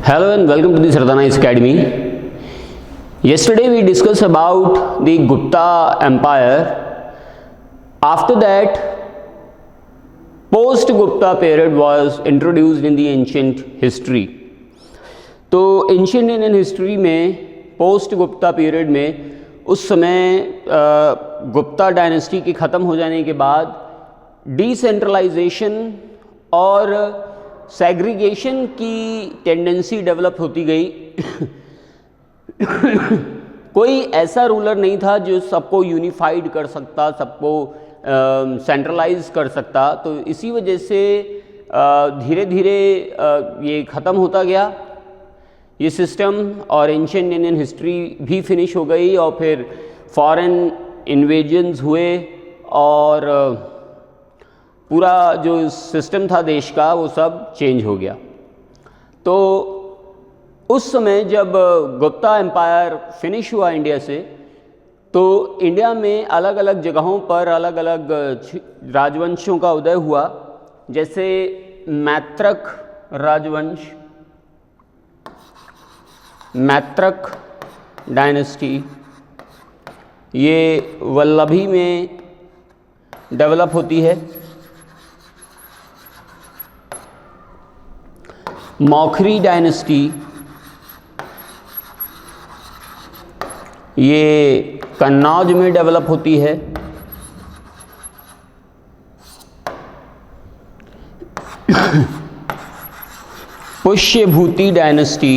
Hello and welcome to the Sardana Academy. Yesterday we discussed about the Gupta Empire. After that, post-Gupta period was introduced in the ancient history. तो ancient Indian history में post Gupta period में उस समय Gupta dynasty के ख़त्म हो जाने के बाद डिसेंट्रलाइजेशन और सेग्रीगेशन की टेंडेंसी डेवलप होती गई। कोई ऐसा रूलर नहीं था जो सबको यूनिफाइड कर सकता, सबको सेंट्रलाइज कर सकता। तो इसी वजह से धीरे धीरे ये ख़त्म होता गया ये सिस्टम, और एंशिएंट इंडियन हिस्ट्री भी फिनिश हो गई और फिर फॉरेन इन्वेजन्स हुए और पूरा जो सिस्टम था देश का वो सब चेंज हो गया। तो उस समय जब गुप्ता एम्पायर फिनिश हुआ इंडिया से, तो इंडिया में अलग अलग जगहों पर अलग अलग राजवंशों का उदय हुआ। जैसे मैत्रक राजवंश, मैत्रक डायनेस्टी, ये वल्लभी में डेवलप होती है। मौखरी डायनेस्टी, ये कन्नौज में डेवलप होती है। पुष्यभूति डायनेस्टी,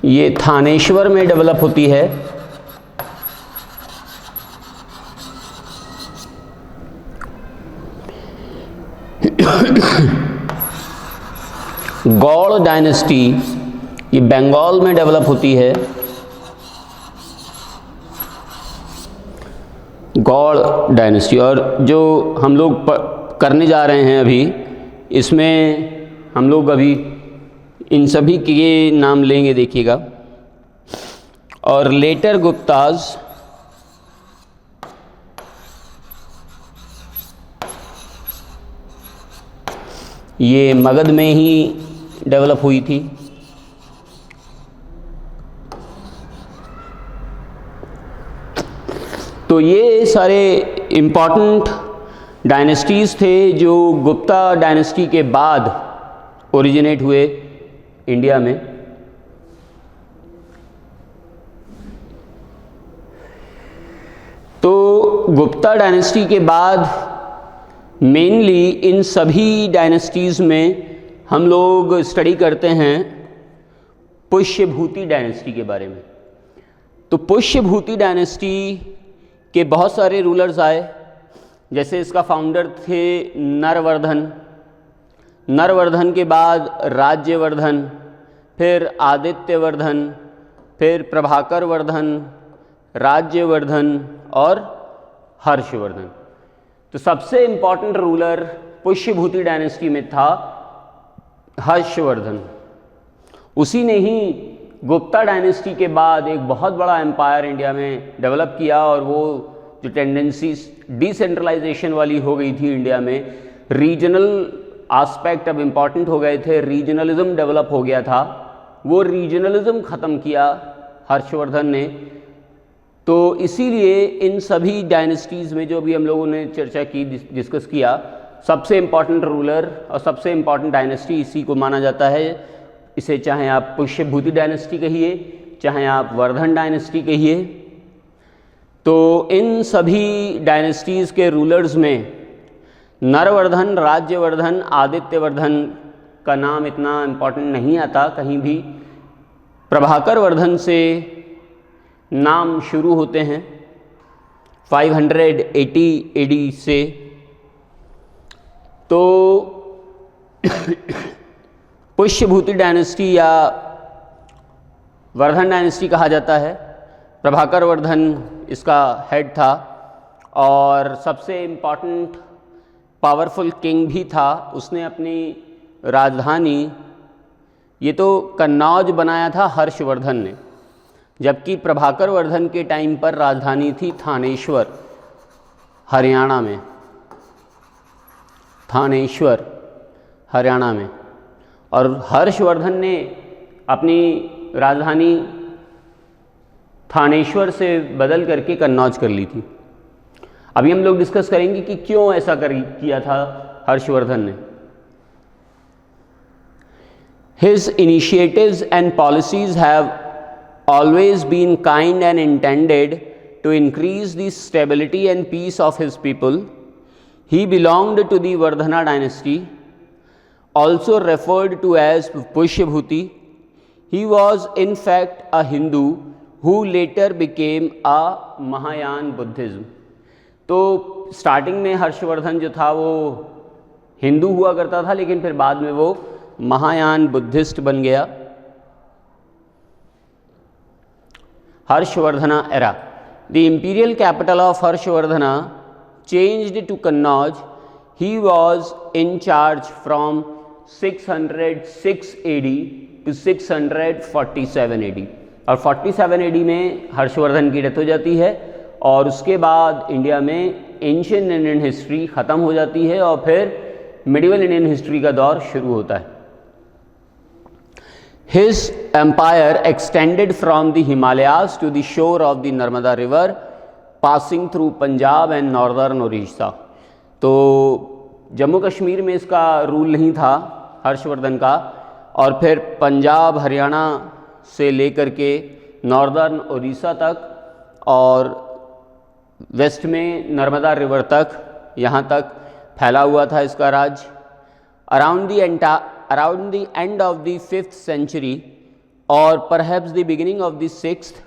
ये थानेश्वर में डेवलप होती है। गौड़ डायनेस्टी, ये बंगाल में डेवलप होती है। गौड़ डायनेस्टी, और जो हम लोग करने जा रहे हैं अभी, इसमें हम लोग अभी इन सभी के नाम लेंगे, देखिएगा। और लेटर गुप्ताज, ये मगध में ही डेवलप हुई थी। तो ये सारे इम्पॉर्टेंट डायनेस्टीज़ थे जो गुप्ता डायनेस्टी के बाद ओरिजिनेट हुए इंडिया में। तो गुप्ता डायनेस्टी के बाद मेनली इन सभी डायनेस्टीज़ में हम लोग स्टडी करते हैं पुष्यभूति डायनेस्टी के बारे में। तो पुष्यभूति डायनेस्टी के बहुत सारे रूलर्स आए। जैसे इसका फाउंडर थे नरवर्धन। नरवर्धन के बाद राज्यवर्धन, फिर आदित्यवर्धन, फिर प्रभाकर वर्धन, राज्यवर्धन और हर्षवर्धन। तो सबसे इम्पॉर्टेंट रूलर पुष्यभूति डायनेस्टी में था हर्षवर्धन। उसी ने ही गुप्ता डायनेस्टी के बाद एक बहुत बड़ा एम्पायर इंडिया में डेवलप किया, और वो जो टेंडेंसी डिसेंट्रलाइजेशन वाली हो गई थी इंडिया में, रीजनल एस्पेक्ट अब इम्पॉर्टेंट हो गए थे, रीजनलिज्म डेवलप हो गया था, वो रीजनलिज्म ख़त्म किया हर्षवर्धन ने। तो इसीलिए इन सभी डायनेस्टीज़ में जो भी हम लोगों ने चर्चा की, डिस्कस किया, सबसे इम्पॉर्टेंट रूलर और सबसे इम्पॉर्टेंट डायनेस्टी इसी को माना जाता है। इसे चाहे आप पुष्यभूति डायनेस्टी कहिए, चाहे आप वर्धन डायनेस्टी कहिए। तो इन सभी डायनेस्टीज़ के रूलर्स में नरवर्धन, राज्यवर्धन, आदित्यवर्धन का नाम इतना इम्पॉर्टेंट नहीं आता कहीं भी। प्रभाकर वर्धन से नाम शुरू होते हैं 580 AD से। तो पुष्यभूति डायनेस्टी या वर्धन डायनेस्टी कहा जाता है। प्रभाकर वर्धन इसका हेड था और सबसे इम्पॉर्टेंट पावरफुल किंग भी था। उसने अपनी राजधानी, ये तो कन्नौज बनाया था हर्षवर्धन ने, जबकि प्रभाकर वर्धन के टाइम पर राजधानी थी थानेश्वर, हरियाणा में। थानेश्वर हरियाणा में, और हर्षवर्धन ने अपनी राजधानी थानेश्वर से बदल करके कन्नौज कर ली थी। अभी हम लोग डिस्कस करेंगे कि क्यों ऐसा किया था हर्षवर्धन ने। His initiatives and policies have always been kind and intended to increase the stability and peace of his people. He belonged to the Vardhana dynasty, also referred to as Pushyabhuti. He was in fact a Hindu who later became a Mahayana Buddhism. तो starting में हर्षवर्धन जो था वो हिंदू हुआ करता था, लेकिन फिर बाद में वो महायान बुद्धिस्ट बन गया। Harshavardhana era. The imperial capital of Harshavardhana changed to Kannauj. He was in charge from 606 AD to 647 AD, और 47 AD में हर्षवर्धन की डेथ हो जाती है, और उसके बाद इंडिया में एंशिएंट इंडियन हिस्ट्री ख़त्म हो जाती है और फिर मिडिवल इंडियन हिस्ट्री का दौर शुरू होता है। His empire extended from the Himalayas to the shore of the Narmada River, passing through Punjab and northern Orissa. तो जम्मू कश्मीर में इसका रूल नहीं था हर्षवर्धन का, और फिर पंजाब हरियाणा से लेकर के नॉर्दर्न उड़ीसा तक और वेस्ट में नर्मदा रिवर तक, यहाँ तक फैला हुआ था इसका राज। Around the end of the 5th century or perhaps the beginning of the 6th,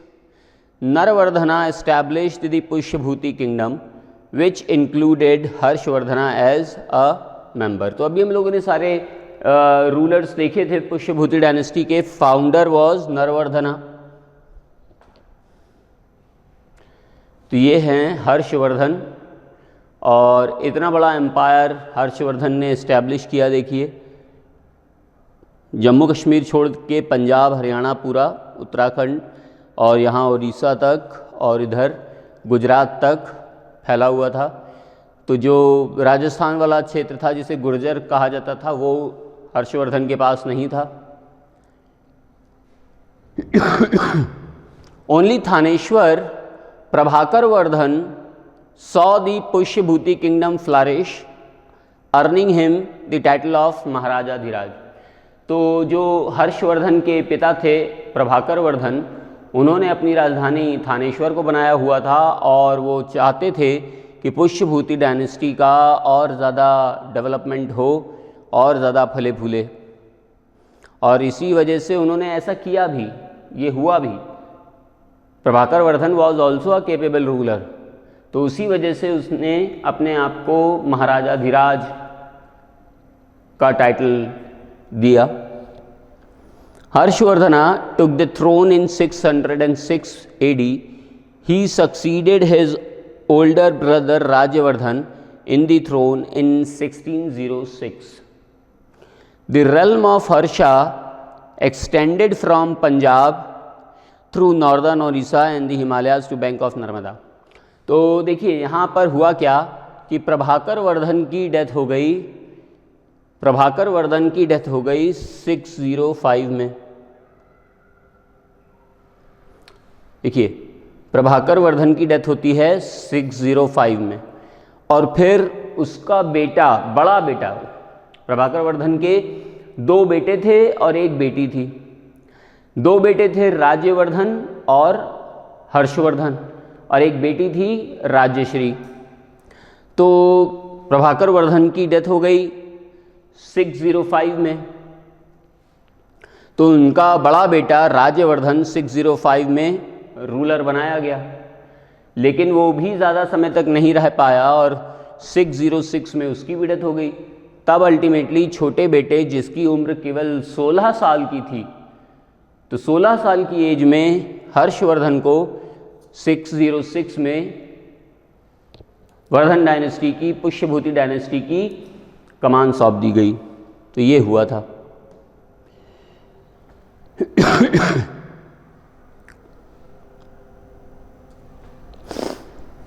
Narvardhana established the Pushyabhuti kingdom, which included Harshvardhana as a member. तो अभी हम लोगों ने सारे रूलर्स देखे थे पुष्यभूति डायनेस्टी के। Founder was Narvardhana. तो ये हैं हर्षवर्धन, और इतना बड़ा एम्पायर हर्षवर्धन ने इस्टेब्लिश किया। देखिए, जम्मू कश्मीर छोड़ के पंजाब हरियाणा पूरा, उत्तराखंड और यहाँ उड़ीसा तक और इधर गुजरात तक फैला हुआ था। तो जो राजस्थान वाला क्षेत्र था जिसे गुर्जर कहा जाता था, वो हर्षवर्धन के पास नहीं था। Only Thaneshwar Prabhakar Vardhan saw the Pushyabhuti kingdom flourish, earning him the title of महाराजा धीराज। तो जो हर्षवर्धन के पिता थे प्रभाकर वर्धन, उन्होंने अपनी राजधानी थानेश्वर को बनाया हुआ था, और वो चाहते थे कि पुष्यभूति डायनेस्टी का और ज़्यादा डेवलपमेंट हो और ज़्यादा फले फूले, और इसी वजह से उन्होंने ऐसा किया भी, ये हुआ भी। Prabhakar Vardhan was also a capable ruler, तो उसी वजह से उसने अपने आप को महाराजा धीराज का टाइटल दिया। Harshavardhana took the throne in 606 AD. He succeeded his older brother Rajyavardhan in the throne in 1606. The realm of Harsha extended from Punjab through northern Orissa and the Himalayas to bank of Narmada. तो देखिए यहाँ पर हुआ क्या कि प्रभाकर वर्धन की death हो गई। प्रभाकर वर्धन की डेथ हो गई 605 में। देखिए, प्रभाकर वर्धन की डेथ होती है 605 में, और फिर उसका बेटा, बड़ा बेटा, प्रभाकर वर्धन के 2 बेटे थे और 1 बेटी थी। 2 बेटे थे राज्यवर्धन और हर्षवर्धन, और 1 बेटी थी राज्यश्री। तो प्रभाकर वर्धन की डेथ हो गई 605 में, तो उनका बड़ा बेटा राज्यवर्धन 605 में रूलर बनाया गया, लेकिन वो भी ज़्यादा समय तक नहीं रह पाया और 606 में उसकी भी डेथ हो गई। तब अल्टीमेटली छोटे बेटे, जिसकी उम्र केवल 16 साल की थी, तो 16 साल की एज में हर्षवर्धन को 606 में वर्धन डायनेस्टी की, पुष्यभूति डायनेस्टी की कमान सौंप दी गई। तो ये हुआ था।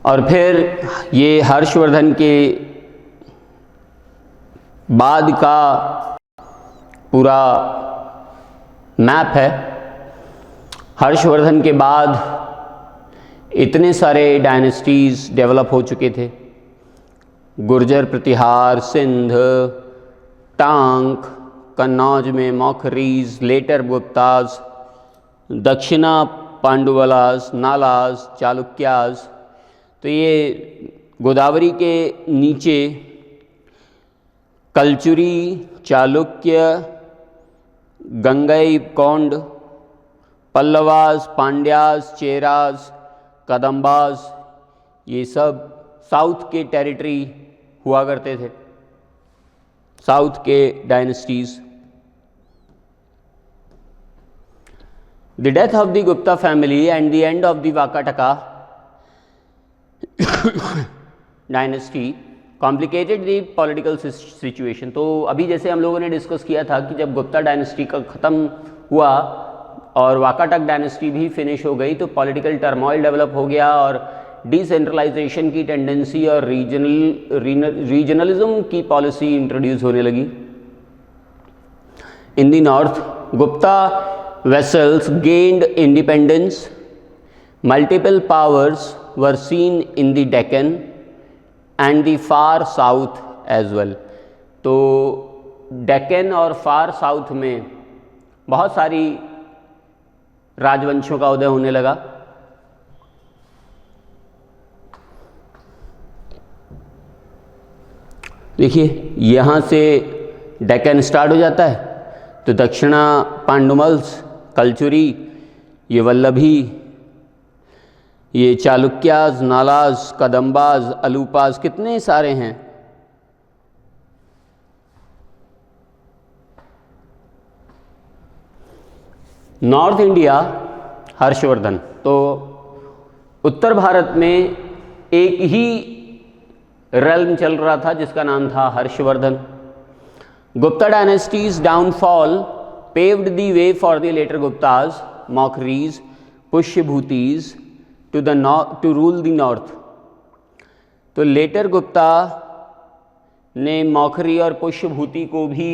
और फिर ये हर्षवर्धन के बाद का पूरा मैप है। हर्षवर्धन के बाद इतने सारे डायनेस्टीज़ डेवलप हो चुके थे, गुर्जर प्रतिहार, सिंध, टांक, कन्नौज में मौखरीज, लेटर गुप्ताज, दक्षिणा पांडुवलास, नालास, चालुक्यास। तो ये गोदावरी के नीचे कलचुरी, चालुक्य, गंगई कौंड, पल्लवास, पांड्यास, चेरास, कदम्बास, ये सब साउथ के टेरिटरी हुआ करते थे, साउथ के dynasties. The death of the Gupta family and the end of the Vakataka dynasty complicated the political situation. तो अभी जैसे हम लोगों ने डिस्कस किया था कि जब गुप्ता डायनेस्टी का ख़त्म हुआ और वाकाटक डायनेस्टी भी फिनिश हो गई तो पॉलिटिकल टर्मोइल डेवलप हो गया और डिसेंट्रलाइजेशन की टेंडेंसी और रीजनलिज्म की पॉलिसी इंट्रोड्यूस होने लगी। In the north Gupta vessels gained independence. Multiple powers were seen in the Deccan and the far south as well. तो डेक्कन और फार साउथ में बहुत सारी राजवंशों का उदय होने लगा। देखिए यहाँ से डेक्कन स्टार्ट हो जाता है, तो दक्षिणा पांडुमल्स, कलचुरी, ये वल्लभी, ये चालुक्यास, नालास, कदम्बाज, अलूपास, कितने सारे हैं। North India Harshvardhan. तो उत्तर भारत में एक ही रेल्म चल रहा था जिसका नाम था Harshvardhan. Gupta dynasties downfall paved the way for the later Guptas, Maukries, Pushyabhutis to rule the north। तो लेटर गुप्ता ने मौखरी और पुष्यभूति को भी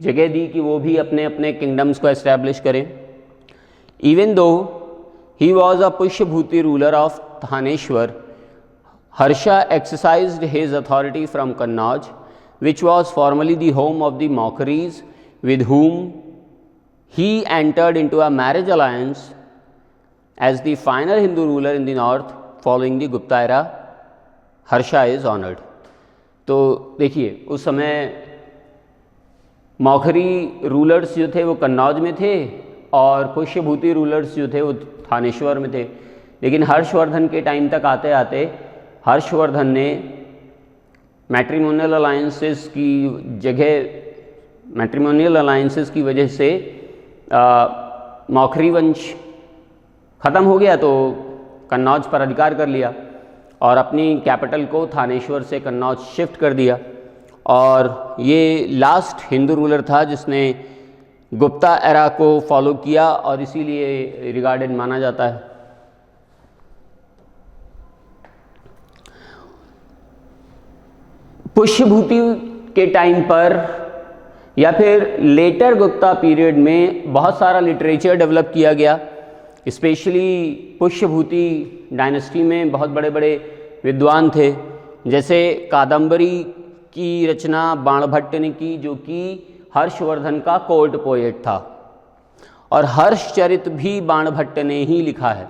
जगह दी कि वो भी अपने अपने किंगडम्स को एस्टैब्लिश करें। Even though he was a Pushyabhuti ruler of Thaneshwar, Harsha exercised his authority from Kannauj which was formerly the home of the Maukhries, with whom he entered into a marriage alliance as the final Hindu ruler in the north following the Gupta era. Harsha is honored। तो देखिए उस समय Maukhari rulers जो थे वो कन्नौज में थे और पुष्यभूति रूलर्स जो थे वो थानेश्वर में थे। लेकिन हर्षवर्धन के टाइम तक आते आते हर्षवर्धन ने मैट्रिमोनियल अलायंसेस की जगह, मैट्रिमोनियल अलायंसेस की वजह से मौखरी वंश ख़त्म हो गया तो कन्नौज पर अधिकार कर लिया और अपनी कैपिटल को थानेश्वर से कन्नौज शिफ्ट कर दिया। और ये लास्ट हिंदू रूलर था जिसने गुप्ता एरा को फॉलो किया और इसीलिए रिगार्डेड माना जाता है। पुष्यभूति के टाइम पर या फिर लेटर गुप्ता पीरियड में बहुत सारा लिटरेचर डेवलप किया गया। स्पेशली पुष्यभूति डायनेस्टी में बहुत बड़े बड़े विद्वान थे, जैसे कादम्बरी की रचना बाणभट्ट ने की जो कि हर्षवर्धन का कोर्ट पोएट था, और हर्षचरित भी बाणभट्ट ने ही लिखा है।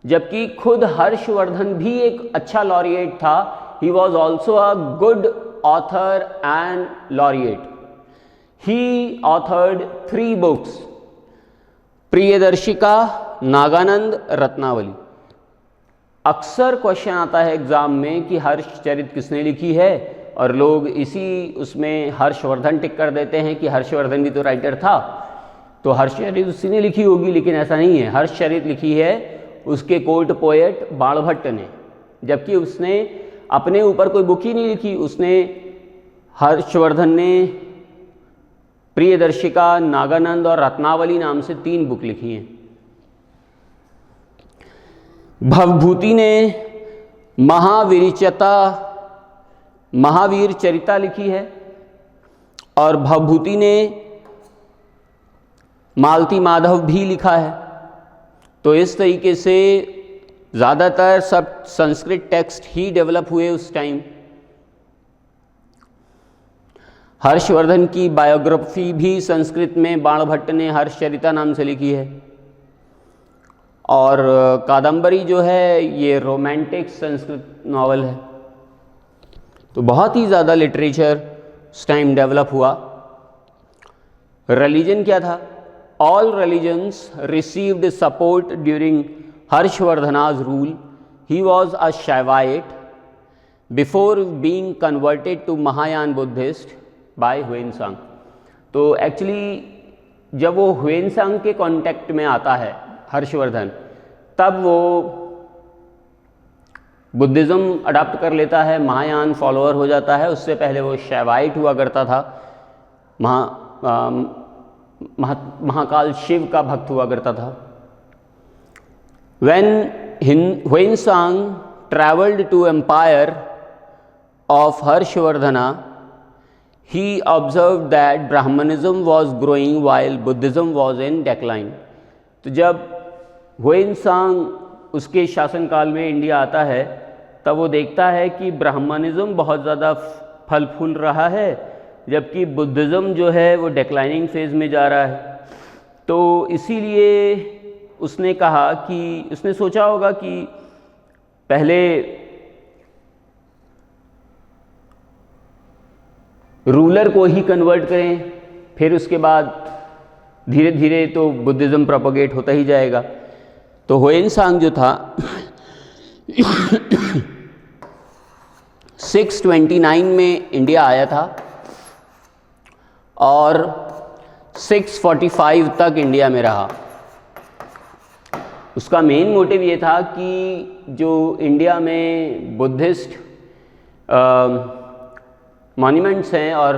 जबकि खुद हर्षवर्धन भी एक अच्छा लॉरिएट था। He was also a good author and laureate. He authored 3 books, Priyadarshika, Naganand, Ratnavali. अक्सर क्वेश्चन आता है एग्जाम में कि हर्षचरित किसने लिखी है, और लोग इसी उसमें हर्षवर्धन टिक कर देते हैं कि हर्षवर्धन भी तो राइटर था तो हर्षचरित उसी ने लिखी होगी, लेकिन ऐसा नहीं है। हर्षचरित लिखी है उसके कोर्ट पोएट बाणभट्ट ने, जबकि उसने अपने ऊपर कोई बुक ही नहीं लिखी। उसने हर्षवर्धन ने प्रियदर्शिका, नागानंद और रत्नावली नाम से 3 बुक लिखी हैं। भवभूति ने महावीर चरिता लिखी है और भवभूति ने मालती माधव भी लिखा है। तो इस तरीके से ज़्यादातर सब संस्कृत टेक्स्ट ही डेवलप हुए उस टाइम। हर्षवर्धन की बायोग्राफी भी संस्कृत में बाणभट्ट ने हर्षचरिता नाम से लिखी है। और कादम्बरी जो है ये रोमांटिक संस्कृत नॉवल है। तो बहुत ही ज़्यादा लिटरेचर उस टाइम डेवलप हुआ। रिलीजन क्या था? All religions received support during Harshavardhana's rule. He was a Shaivite before being converted to Mahayana Buddhist by Hiuen Tsang. तो एक्चुअली जब वो ह्वेनसांग के कांटेक्ट में आता है हर्षवर्धन, तब वो बुद्धिज़्म अडॉप्ट कर लेता है, महायान फॉलोअर हो जाता है। उससे पहले वो शैवाइट हुआ करता था, महाकाल शिव का भक्त हुआ करता था। When Huensang traveled to empire of Harshvardhana, he observed that Brahmanism was growing while Buddhism was in decline. तो जब हुएनसांग उसके शासनकाल में इंडिया आता है, तब वो देखता है कि ब्राह्मणिज्म बहुत ज़्यादा फल फूल रहा है, जबकि बुद्धिज़्म जो है वो डिक्लाइनिंग फेज़ में जा रहा है। तो इसीलिए उसने कहा कि उसने सोचा होगा कि पहले रूलर को ही कन्वर्ट करें, फिर उसके बाद धीरे धीरे तो बुद्धिज़्म प्रोपोगेट होता ही जाएगा। तो हुएनसांग जो था 629 में इंडिया आया था और 645 तक इंडिया में रहा। उसका मेन मोटिव ये था कि जो इंडिया में बुद्धिस्ट मॉन्यूमेंट्स हैं और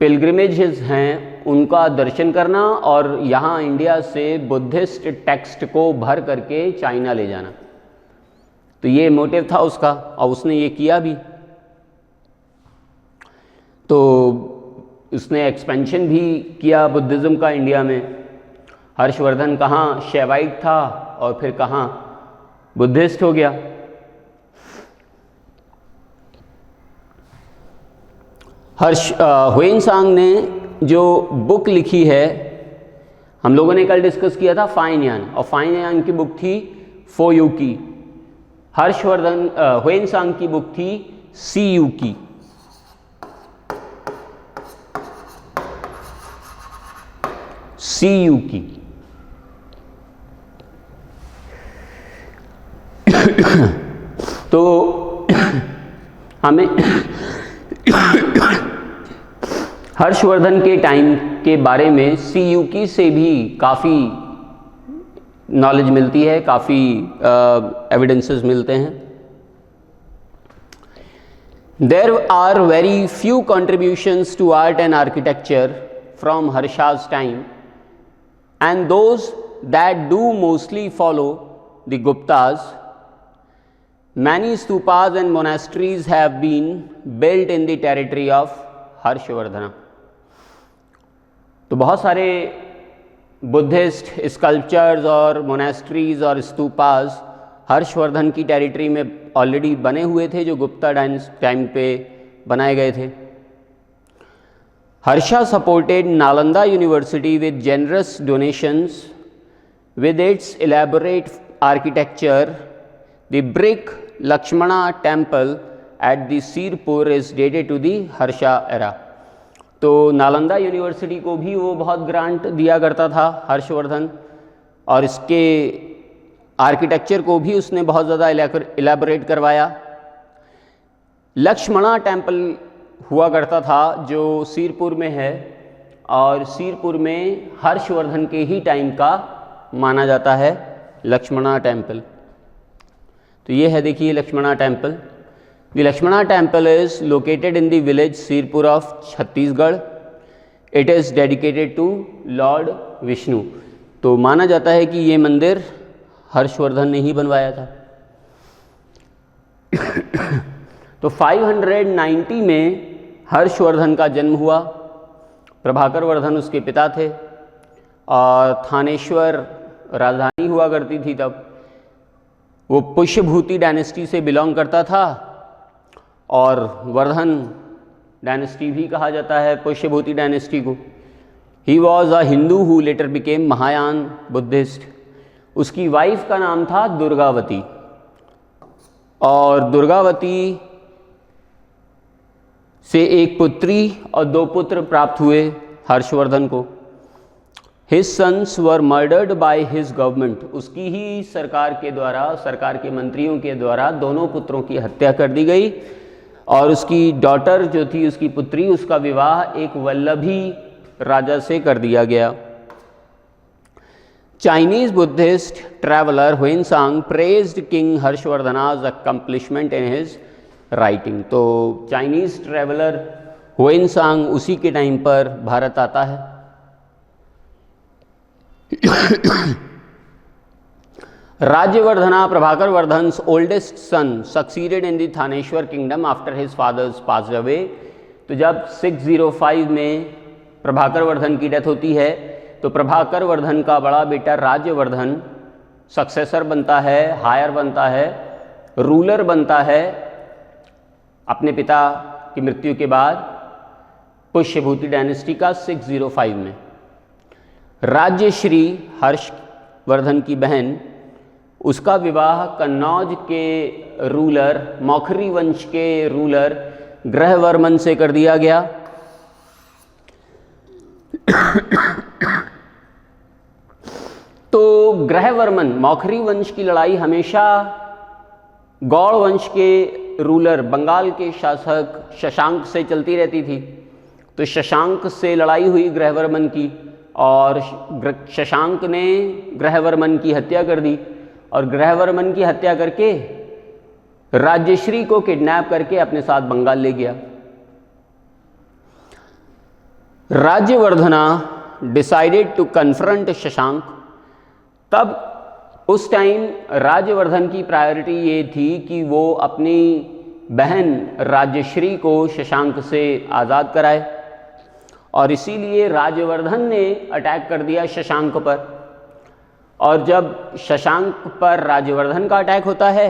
पिलग्रिमेजेस हैं, उनका दर्शन करना और यहाँ इंडिया से बुद्धिस्ट टेक्स्ट को भर करके चाइना ले जाना। तो ये मोटिव था उसका और उसने ये किया भी। तो उसने एक्सपेंशन भी किया बुद्धिज़्म का इंडिया में। हर्षवर्धन कहाँ शैवाइट था और फिर कहाँ बुद्धिस्ट हो गया। हुएनसांग ने जो बुक लिखी है, हम लोगों ने कल डिस्कस किया था फाइन यान, और फाइन यान की बुक थी फो यू की। हुएनसांग की बुक थी सी यू की। सी यू की। तो हमें हर्षवर्धन के टाइम के बारे में सी यू की से भी काफ़ी नॉलेज मिलती है, काफ़ी एविडेंसेस मिलते हैं। There are very few contributions to art and architecture from Harsha's time, and those that do mostly follow the Guptas. Many stupas and monasteries have been built in the territory of Harshvardhana. तो बहुत सारे Buddhist sculptures और monasteries और stupas Harshvardhan की territory में already बने हुए थे, जो गुप्ता टाइम पे बनाए गए थे। Harsha supported Nalanda University with generous donations. With its elaborate architecture, the brick Lakshmana temple at the Sirpur is dated to the Harsha era. तो नालंदा यूनिवर्सिटी को भी वो बहुत ग्रांट दिया करता था हर्षवर्धन, और इसके आर्किटेक्चर को भी उसने बहुत ज़्यादा इलेबोरेट करवाया। लक्ष्मणा टेम्पल हुआ करता था जो सीरपुर में है, और सीरपुर में हर्षवर्धन के ही टाइम का माना जाता है लक्ष्मणा टेम्पल। तो ये है, देखिए Lakshmana temple. The Lakshmana temple is located in the village Sirpur of Chhattisgarh. It is dedicated to lord Vishnu. तो माना जाता है कि ये मंदिर हर्षवर्धन ने ही बनवाया था। तो 590 में हर्षवर्धन का जन्म हुआ। प्रभाकर वर्धन उसके पिता थे, और थानेश्वर राजधानी हुआ करती थी तब। वो पुष्यभूति डायनेस्टी से बिलोंग करता था और वर्धन डायनेस्टी भी कहा जाता है पुष्यभूति डायनेस्टी को। ही was a Hindu who letter became Mahayana Buddhist. उसकी वाइफ का नाम था दुर्गावती और दुर्गावती से एक पुत्री और 2 पुत्र प्राप्त हुए हर्षवर्धन को। His sons were murdered by his government। उसकी ही सरकार के द्वारा, सरकार के मंत्रियों के द्वारा दोनों पुत्रों की हत्या कर दी गई और उसकी डॉटर जो थी, उसकी पुत्री, उसका विवाह एक वल्लभी राजा से कर दिया गया। Chinese Buddhist traveller Hiuen Tsang praised king Harshavardhana's accomplishment in his writing. तो चाइनीज ट्रैवलर हुएनसांग उसी के टाइम पर भारत आता है। Rajyavardhana Prabhakar Vardhan's oldest son succeeded in the Thanesar kingdom after his father's passed away. तो जब 605 में प्रभाकर वर्धन की डेथ होती है तो प्रभाकर वर्धन का बड़ा बेटा राज्यवर्धन सक्सेसर बनता है, हायर बनता है, रूलर बनता है अपने पिता की मृत्यु के बाद पुष्यभूति डायनेस्टी का 605 में। राज्यश्री हर्षवर्धन की बहन, उसका विवाह कन्नौज के रूलर, मौखरी वंश के रूलर ग्रहवर्मन से कर दिया गया। तो ग्रहवर्मन, मौखरी वंश की लड़ाई हमेशा गौड़ वंश के रूलर, बंगाल के शासक शशांक से चलती रहती थी। तो शशांक से लड़ाई हुई ग्रहवर्मन की और शशांक ने ग्रहवर्मन की हत्या कर दी और ग्रहवर्मन की हत्या करके राज्यश्री को किडनैप करके अपने साथ बंगाल ले गया। राज्यवर्धना डिसाइडेड टू कन्फ्रंट शशांक। तब उस टाइम राज्यवर्धन की प्रायोरिटी ये थी कि वो अपनी बहन राज्यश्री को शशांक से आज़ाद कराए और इसीलिए राज्यवर्धन ने अटैक कर दिया शशांक पर। और जब शशांक पर राज्यवर्धन का अटैक होता है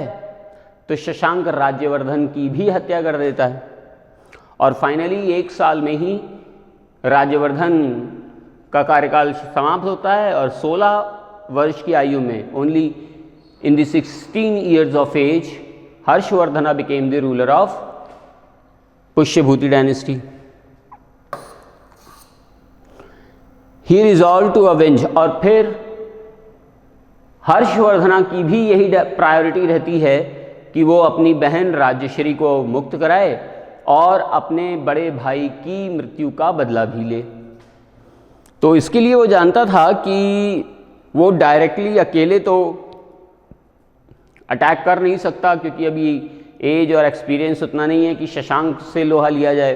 तो शशांक राज्यवर्धन की भी हत्या कर देता है और फाइनली 1 साल में ही राज्यवर्धन का कार्यकाल समाप्त होता है और 16 वर्ष की आयु में, only in the 16 years of age, Harshavardhana became the ruler of Pushyabhuti dynasty. He resolved to avenge। और फिर हर्षवर्धना की भी यही प्रायोरिटी रहती है कि वो अपनी बहन राज्यश्री को मुक्त कराए और अपने बड़े भाई की मृत्यु का बदला भी ले। तो इसके लिए वो जानता था कि वो डायरेक्टली अकेले तो अटैक कर नहीं सकता क्योंकि अभी एज और एक्सपीरियंस उतना नहीं है कि शशांक से लोहा लिया जाए।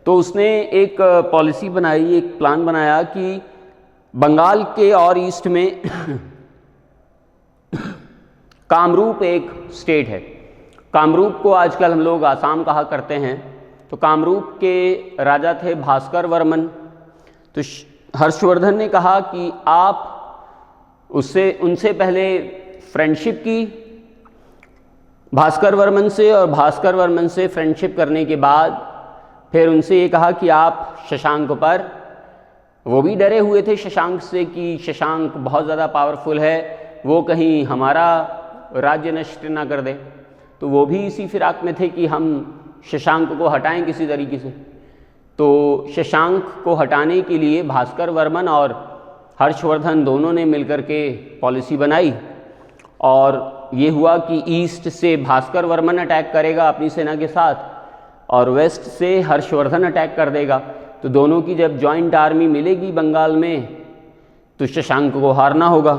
तो उसने एक पॉलिसी बनाई, एक प्लान बनाया कि बंगाल के और ईस्ट में कामरूप एक स्टेट है। कामरूप को आजकल हम लोग आसाम कहा करते हैं। तो कामरूप के राजा थे भास्कर वर्मन। तो हर्षवर्धन ने कहा कि आप उनसे पहले फ्रेंडशिप की भास्कर वर्मन से और भास्कर वर्मन से फ्रेंडशिप करने के बाद फिर उनसे ये कहा कि आप शशांक पर, वो भी डरे हुए थे शशांक से कि शशांक बहुत ज़्यादा पावरफुल है, वो कहीं हमारा राज्य नष्ट ना कर दे। तो वो भी इसी फिराक में थे कि हम शशांक को हटाएं किसी तरीके से। तो शशांक को हटाने के लिए भास्कर वर्मन और हर्षवर्धन दोनों ने मिलकर के पॉलिसी बनाई और ये हुआ कि ईस्ट से भास्कर वर्मन अटैक करेगा अपनी सेना के साथ और वेस्ट से हर्षवर्धन अटैक कर देगा। तो दोनों की जब जॉइंट आर्मी मिलेगी बंगाल में तो शशांक को हारना होगा।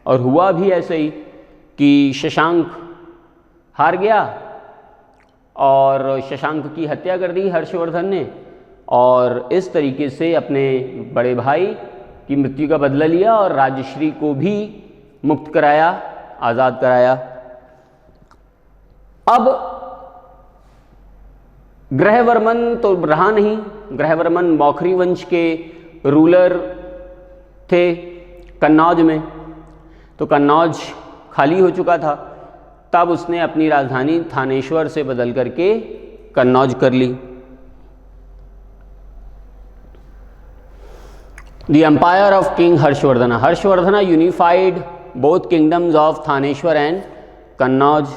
और हुआ भी ऐसे ही कि शशांक हार गया और शशांक की हत्या कर दी हर्षवर्धन ने और इस तरीके से अपने बड़े भाई की मृत्यु का बदला लिया और राज्यश्री को भी मुक्त कराया, आज़ाद कराया। अब ग्रहवर्मन तो रहा नहीं। ग्रहवर्मन मौखरी वंश के रूलर थे कन्नौज में, तो कन्नौज खाली हो चुका था, तब उसने अपनी राजधानी थानेश्वर से बदल करके कन्नौज कर ली। The empire of king Harshavardhana, Harshavardhana unified both kingdoms of Thanesar and Kannauj.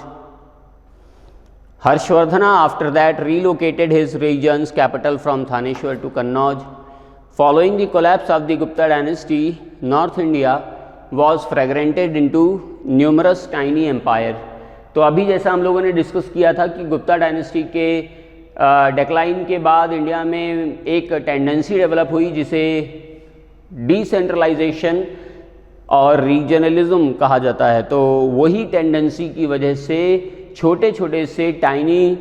Harshvardhana after that relocated his region's capital from Thaneshwar to Kannauj. Following the collapse of the Gupta dynasty, North India was fragmented into numerous tiny empire. तो अभी जैसा हम लोगों ने discuss किया था कि Gupta dynasty के डेक्लाइन के बाद इंडिया में एक टेंडेंसी डेवलप हुई जिसे डिसेंट्रलाइजेशन और रीजनलिज्म कहा जाता है। तो वही टेंडेंसी की वजह से छोटे छोटे से टाइनी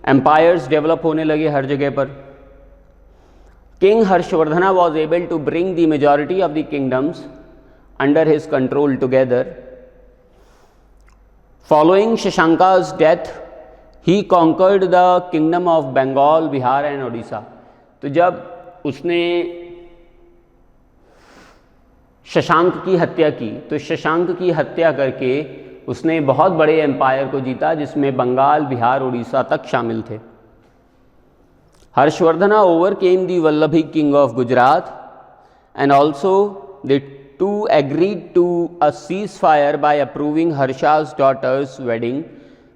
एम्पायर्स डेवलप होने लगे हर जगह पर। King Harshavardhana was able to bring the majority of the kingdoms under his control together. Following Shashanka's death he conquered the kingdom of Bengal, Bihar and Odisha. तो जब उसने शशांक की हत्या की, तो शशांक की हत्या करके उसने बहुत बड़े एम्पायर को जीता जिसमें बंगाल, बिहार, उड़ीसा तक शामिल थे। Harshavardhana overcame the Vallabhi king of Gujarat and also the two agreed to a ceasefire by approving Harsha's daughter's wedding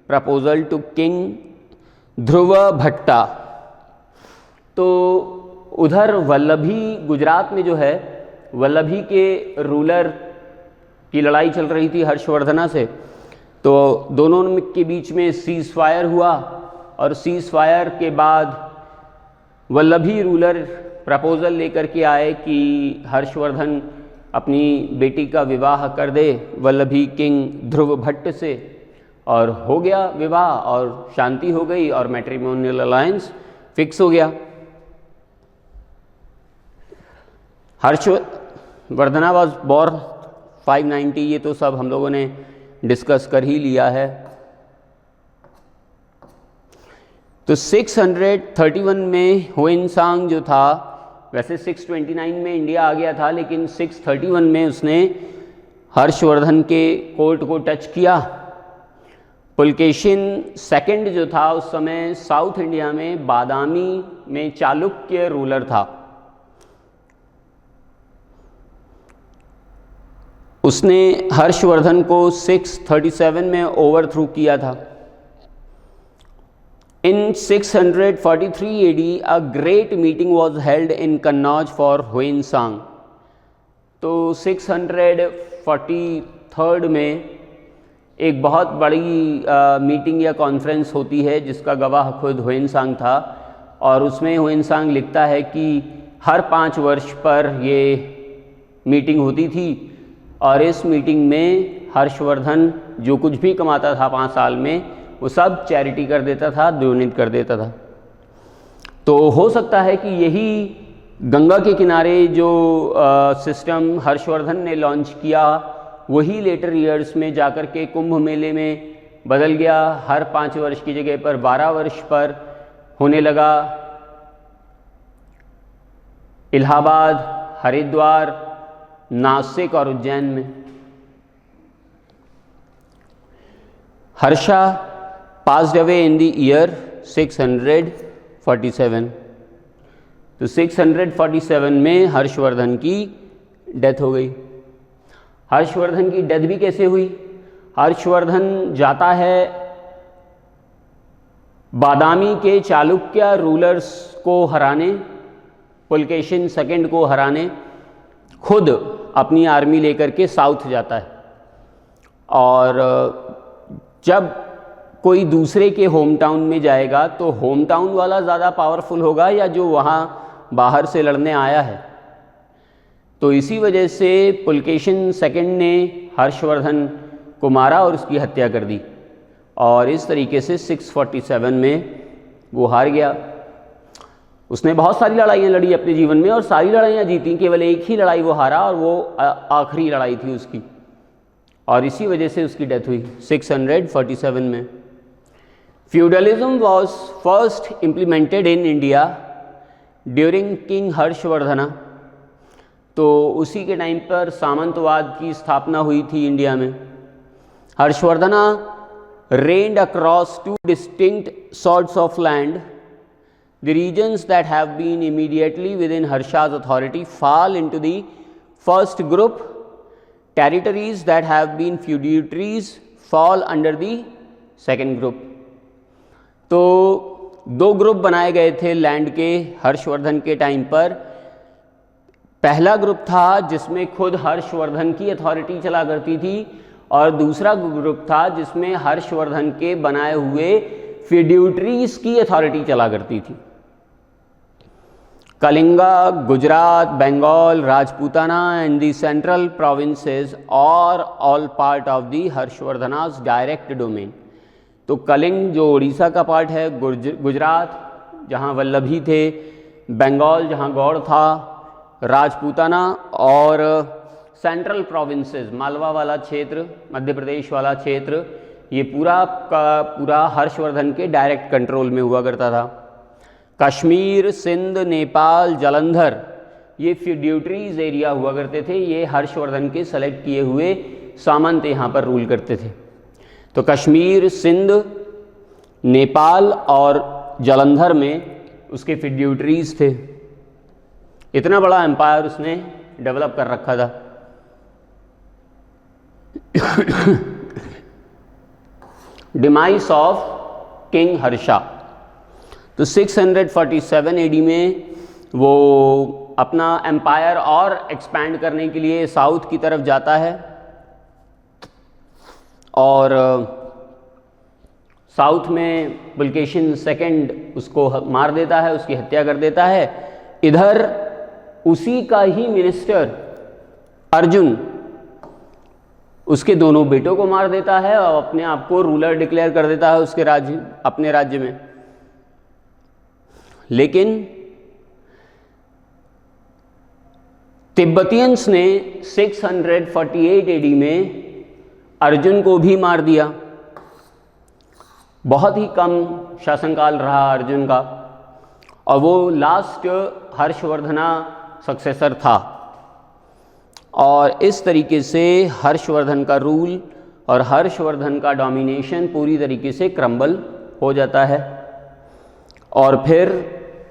proposal to king Dhruva Bhatta. तो उधर वल्लभी गुजरात में जो है वल्लभी के रूलर की लड़ाई चल रही थी हर्षवर्धना से, तो दोनों के बीच में सीज फायर हुआ और सीज फायर के बाद वल्लभी रूलर प्रपोजल लेकर के आए कि हर्षवर्धन अपनी बेटी का विवाह कर दे वल्लभी किंग ध्रुव भट्ट से, और हो गया विवाह और शांति हो गई और मैट्रिमोनियल अलायंस फिक्स हो गया। हर्षवर्धना वॉज बॉर्न 590, ये तो सब हम लोगों ने डिस्कस कर ही लिया है। तो 631 में हुएनसांग जो था, वैसे 629 में इंडिया आ गया था, लेकिन 631 में उसने हर्षवर्धन के कोर्ट को टच किया। पुलकेशिन सेकंड जो था उस समय साउथ इंडिया में बादामी में चालुक्य रूलर था। उसने हर्षवर्धन को 637 में ओवरथ्रो किया था। In 643 AD, a great meeting was held in Kannauj for Huensang. तो 643 में एक बहुत बड़ी मीटिंग या कॉन्फ्रेंस होती है जिसका गवाह खुद हुएनसांग था, और उसमें हुएनसांग लिखता है कि हर 5 वर्ष पर ये मीटिंग होती थी, और इस मीटिंग में हर्षवर्धन जो कुछ भी कमाता था 5 साल में वो सब चैरिटी कर देता था, डोनेट कर देता था। तो हो सकता है कि यही गंगा के किनारे जो सिस्टम हर्षवर्धन ने लॉन्च किया वही लेटर ईयर्स में जाकर के कुंभ मेले में बदल गया। हर 5 वर्ष की जगह पर 12 वर्ष पर होने लगा। इलाहाबाद, हरिद्वार, नासिक और उज्जैन में। Harsha passed away in the year 647। तो 647 में हर्षवर्धन की डेथ हो गई। हर्षवर्धन की डेथ भी कैसे हुई? हर्षवर्धन जाता है बादामी के चालुक्य रूलर्स को हराने, पुलकेशिन सेकंड को हराने, खुद अपनी आर्मी लेकर के साउथ जाता है। और जब कोई दूसरे के होम टाउन में जाएगा तो होम टाउन वाला ज़्यादा पावरफुल होगा या जो वहाँ बाहर से लड़ने आया है। तो इसी वजह से पुलकेशिन सेकंड ने हर्षवर्धन को मारा और उसकी हत्या कर दी, और इस तरीके से 647 में वो हार गया। उसने बहुत सारी लड़ाइयाँ लड़ी अपने जीवन में और सारी लड़ाइयाँ जीती, केवल एक ही लड़ाई वो हारा और वो आखिरी लड़ाई थी उसकी, और इसी वजह से उसकी डेथ हुई 647 में। Feudalism was first implemented in India during king Harshavardhana. तो उसी के टाइम पर सामंतवाद की स्थापना हुई थी इंडिया में। Harshavardhana reigned across two distinct sorts of land. The regions that have been immediately within Harsha's authority fall into the first group. Territories that have been feudatories fall under the second group. तो दो group बनाए गए थे land के हर्षवर्धन के time पर। पहला group था जिसमें खुद हर्षवर्धन की अथॉरिटी चला करती थी और दूसरा ग्रुप था जिसमें हर्षवर्धन के बनाए हुए फिड्यूटरीज की अथॉरिटी चला करती थी। Kalinga, Gujarat, Bengal, Rajputana and the central provinces are all part of the Harshavardhana's direct domain. तो कलिंग जो उड़ीसा का पार्ट है, गुजरात जहाँ वल्लभी थे, बंगाल जहाँ गौड़ था, राजपूताना और सेंट्रल प्रोविंसेस मालवा वाला क्षेत्र, मध्य प्रदेश वाला क्षेत्र, ये पूरा का पूरा हर्षवर्धन के डायरेक्ट कंट्रोल में हुआ करता था। कश्मीर, सिंध, नेपाल, जालंधर ये फ्यूड्यूटरीज एरिया हुआ करते थे। ये हर्षवर्धन के सेलेक्ट किए हुए सामंत यहाँ पर रूल करते थे। तो कश्मीर, सिंध, नेपाल और जालंधर में उसके फ्यूड्यूटरीज थे। इतना बड़ा एम्पायर उसने डेवलप कर रखा था। Demise of king Harsha. तो 647 एडी में वो अपना एम्पायर और एक्सपैंड करने के लिए साउथ की तरफ जाता है और साउथ में पुलकेशिन सेकंड उसको मार देता है, उसकी हत्या कर देता है। इधर उसी का ही मिनिस्टर अर्जुन उसके दोनों बेटों को मार देता है और अपने आप को रूलर डिक्लेयर कर देता है उसके राज्य, अपने राज्य में। लेकिन तिब्बतियंस ने 648 एडी में अर्जुन को भी मार दिया। बहुत ही कम शासनकाल रहा अर्जुन का और वो लास्ट हर्षवर्धना सक्सेसर था। और इस तरीके से हर्षवर्धन का रूल और हर्षवर्धन का डोमिनेशन पूरी तरीके से क्रम्बल हो जाता है। और फिर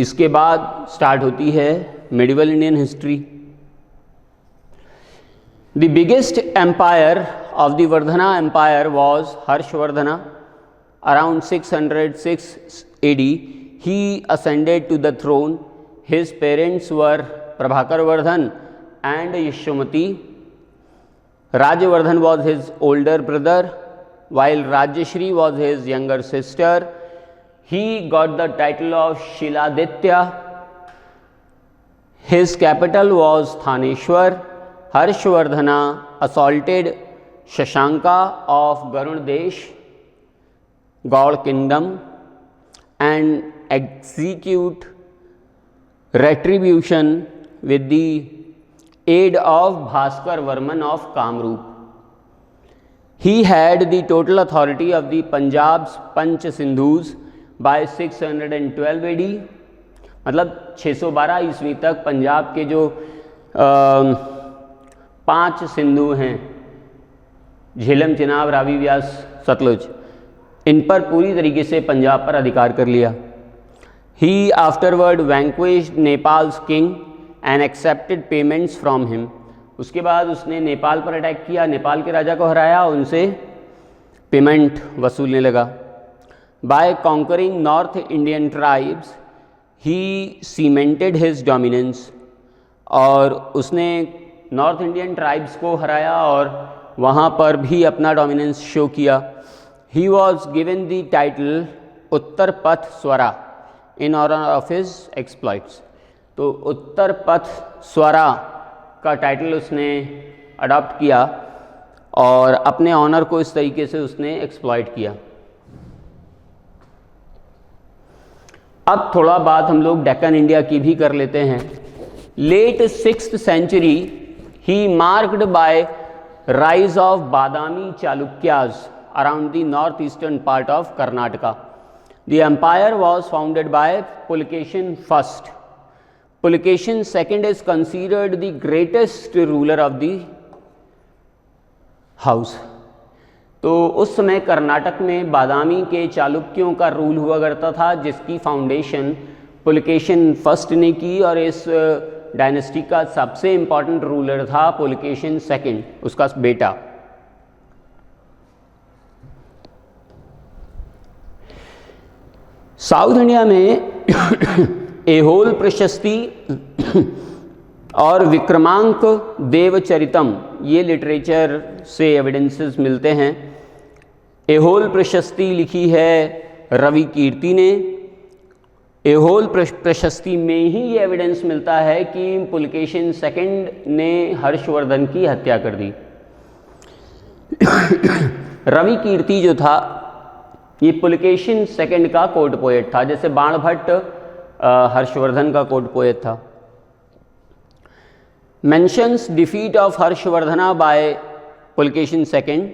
इसके बाद स्टार्ट होती है medieval Indian history. The biggest empire of the Vardhana empire was Harshavardhana. Around 606 AD he ascended to the throne. His parents were Prabhakar Vardhan and Yashomati. Rajavardhan was his older brother, while Rajyashri was his younger sister. He got the title of Shiladitya. His capital was Thaneshwar. Harshvardhana assaulted Shashanka of Garundesh, God kingdom, and execute retribution with the aid of Bhaskar Varman of Kamrup. He had the total authority of the Punjab's Panch Sindhus by 612 AD। मतलब 612 ईस्वी तक पंजाब के जो 5 सिंधु हैं, झेलम, चिनाब, रावी, व्यास, सतलुज, इन पर पूरी तरीके से पंजाब पर अधिकार कर लिया। He afterward vanquished Nepal's king and accepted payments from him। उसके बाद उसने नेपाल पर अटैक किया, नेपाल के राजा को हराया, उनसे पेमेंट वसूलने लगा। By conquering North Indian tribes, he cemented his dominance। और उसने नॉर्थ इंडियन ट्राइब्स को हराया और वहाँ पर भी अपना डोमिनेंस शो किया। He was given the title उत्तर पथ स्वरा in honor of his exploits। तो उत्तर पथ स्वरा का टाइटल उसने अडॉप्ट किया और अपने ऑनर को इस तरीके से उसने एक्सप्लॉइट किया। अब थोड़ा बात हम लोग डेक्कन इंडिया की भी कर लेते हैं। Late 6th century he marked by rise of Badami Chalukyas around the north eastern part of Karnataka. The empire was founded by Pulakeshin first. Pulakeshin second is considered the greatest ruler of the house. तो उस समय कर्नाटक में बादामी के चालुक्यों का रूल हुआ करता था, जिसकी फाउंडेशन पुलकेशिन फर्स्ट ने की, और इस डायनेस्टी का सबसे इम्पॉर्टेंट रूलर था पुलकेशिन सेकंड, उसका बेटा। साउथ इंडिया में एहोल प्रशस्ति और विक्रमांक देवचरितम, ये लिटरेचर से एविडेंसेस मिलते हैं। एहोल प्रशस्ति लिखी है रवि कीर्ति ने। एहोल प्रशस्ति में ही ये एविडेंस मिलता है कि पुलकेशिन सेकंड ने हर्षवर्धन की हत्या कर दी। रवि कीर्ति जो था ये पुलकेशिन सेकंड का कोर्ट पोएट था, जैसे बाणभट्ट हर्षवर्धन का कोर्ट पोएट था। Mentions defeat of Harshavardhana by Pulakeshin second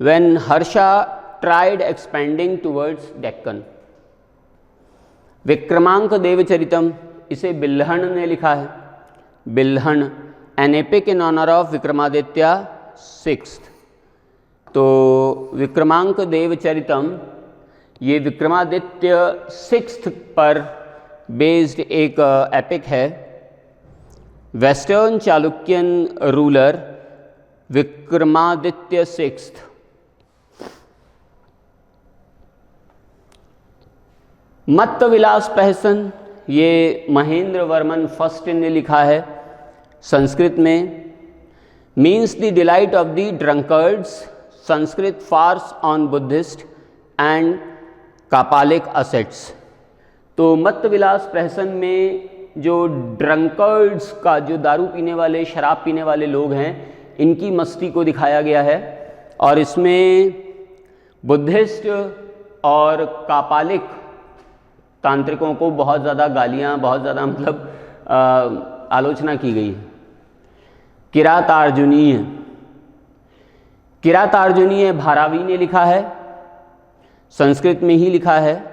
when Harsha tried expanding towards Deccan. Vikramanka Devacharitam, इसे बिल्हण ने लिखा है। Bilhana, an epic in honour of Vikramaditya sixth. तो विक्रमांक देवचरितम ये विक्रमादित्य सिक्स्थ पर बेस्ड एक एपिक है। Western Chalukyan ruler Vikramaditya sixth. Mattavilasa Prahasana, ये महेंद्र वर्मन फर्स्ट ने लिखा है संस्कृत में। Means the delight of the drunkards, Sanskrit farce on Buddhist and Kapalika ascetics. तो मत्तविलास प्रहसन में जो ड्रंकर्ड्स का, जो दारू पीने वाले, शराब पीने वाले लोग हैं, इनकी मस्ती को दिखाया गया है, और इसमें बुद्धिस्ट और कापालिक तांत्रिकों को बहुत ज़्यादा गालियाँ, बहुत ज़्यादा मतलब आलोचना की गई है। किरातार्जुनीय, किरातार्जुनीय भारावी ने लिखा है, संस्कृत में ही लिखा है,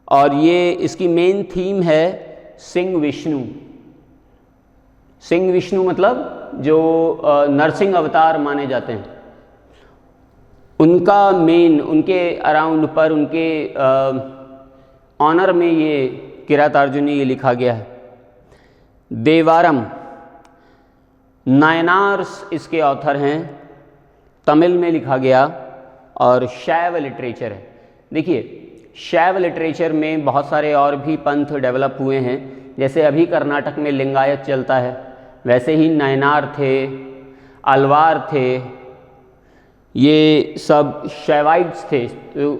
और ये इसकी मेन थीम है सिंह विष्णु। सिंह विष्णु मतलब जो नरसिंह अवतार माने जाते हैं, उनका मेन, उनके अराउंड पर, उनके ऑनर में ये किरातार्जुनी ये लिखा गया है। देवारम, नायनार्स इसके ऑथर हैं, तमिल में लिखा गया, और शैव लिटरेचर है। देखिए शैव लिटरेचर में बहुत सारे और भी पंथ डेवलप हुए हैं, जैसे अभी कर्नाटक में लिंगायत चलता है, वैसे ही नायनार थे, अलवार थे, ये सब शैवाइट्स थे। तो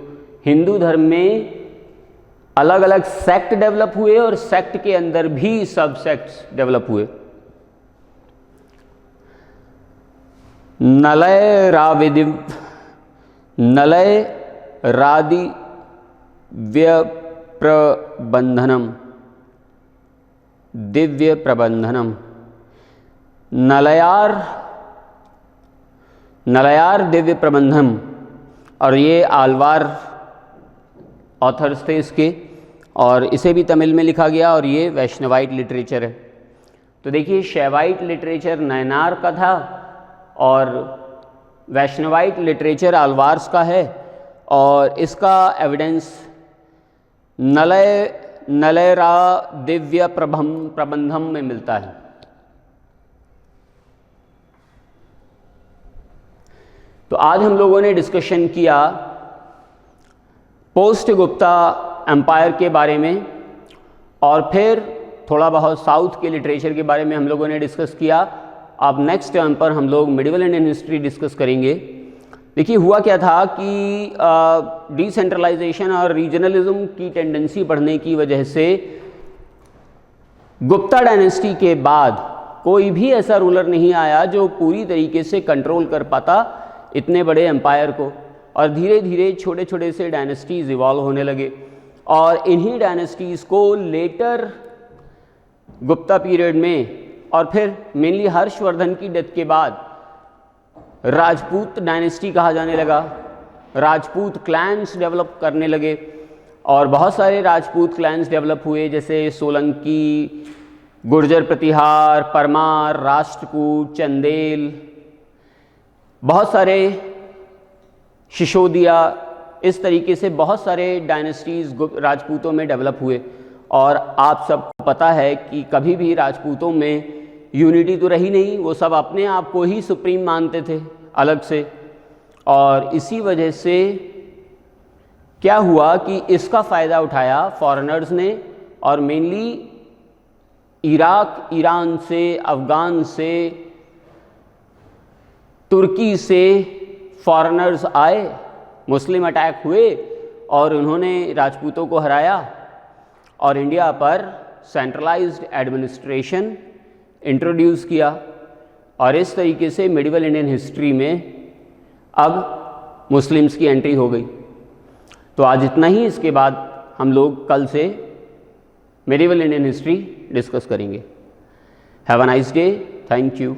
हिंदू धर्म में अलग अलग सेक्ट डेवलप हुए, और सेक्ट के अंदर भी सब सेक्ट्स डेवलप हुए। नलय रादि प्रबंधनम, दिव्य प्रबंधनम, नलयार दिव्य प्रबंधम, और ये आलवार ऑथर्स थे इसके, और इसे भी तमिल में लिखा गया, और ये वैष्णवाइट लिटरेचर है। तो देखिए शैवाइट लिटरेचर नायनार का था, और वैष्णवाइट लिटरेचर आलवार्स का है, और इसका एविडेंस नलयरा दिव्य प्रबंधम में मिलता है। तो आज हम लोगों ने डिस्कशन किया पोस्ट गुप्ता एम्पायर के बारे में, और फिर थोड़ा बहुत साउथ के लिटरेचर के बारे में हम लोगों ने डिस्कस किया। अब नेक्स्ट टर्म पर हम लोग मिडिवल इंडियन हिस्ट्री डिस्कस करेंगे। देखिए हुआ क्या था कि डिसेंट्रलाइजेशन और रीजनलिज्म की टेंडेंसी बढ़ने की वजह से गुप्ता डायनेस्टी के बाद कोई भी ऐसा रूलर नहीं आया जो पूरी तरीके से कंट्रोल कर पाता इतने बड़े एम्पायर को, और धीरे धीरे छोटे छोटे से डायनेस्टीज इवॉल्व होने लगे, और इन्हीं डायनेस्टीज़ को लेटर गुप्ता पीरियड में, और फिर मेनली हर्षवर्धन की डेथ के बाद राजपूत डायनेस्टी कहा जाने लगा। राजपूत क्लैंस डेवलप करने लगे, और बहुत सारे राजपूत क्लैंस डेवलप हुए, जैसे सोलंकी, गुर्जर प्रतिहार, परमार, राष्ट्रकूट, चंदेल, बहुत सारे, शिशोदिया, इस तरीके से बहुत सारे डायनेस्टीज़ राजपूतों में डेवलप हुए। और आप सबको पता है कि कभी भी राजपूतों में यूनिटी तो रही नहीं, वो सब अपने आप को ही सुप्रीम मानते थे अलग से। और इसी वजह से क्या हुआ कि इसका फ़ायदा उठाया फॉरेनर्स ने, और मेनली इराक, ईरान से, अफ़गान से, तुर्की से फॉरेनर्स आए, मुस्लिम अटैक हुए और उन्होंने राजपूतों को हराया और इंडिया पर सेंट्रलाइज्ड एडमिनिस्ट्रेशन इंट्रोड्यूस किया। और इस तरीके से मिडिवल इंडियन हिस्ट्री में अब मुस्लिम्स की एंट्री हो गई। तो आज इतना ही, इसके बाद हम लोग कल से मिडिवल इंडियन हिस्ट्री डिस्कस करेंगे। Have a nice day, thank you.